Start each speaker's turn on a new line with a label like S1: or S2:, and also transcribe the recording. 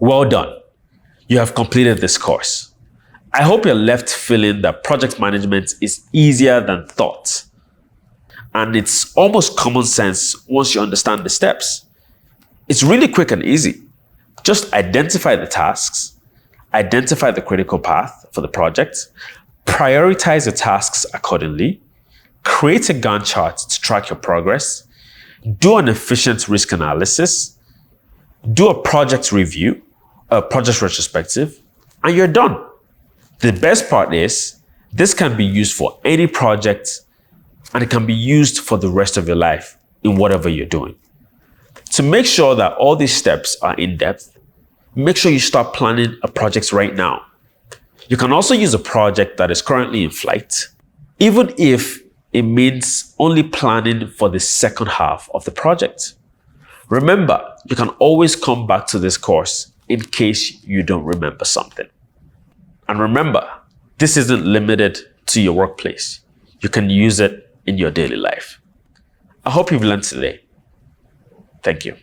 S1: Well done. You have completed this course. I hope you're left feeling that project management is easier than thought. And it's almost common sense once you understand the steps. It's really quick and easy. Just identify the tasks, identify the critical path for the project, prioritize the tasks accordingly, create a Gantt chart to track your progress, do an efficient risk analysis, do a project review, a project retrospective, and you're done. The best part is, this can be used for any project and it can be used for the rest of your life in whatever you're doing. To make sure that all these steps are in depth, make sure you start planning a project right now. You can also use a project that is currently in flight, even if it means only planning for the second half of the project. Remember, you can always come back to this course in case you don't remember something. And remember, this isn't limited to your workplace. You can use it in your daily life. I hope you've learned today. Thank you.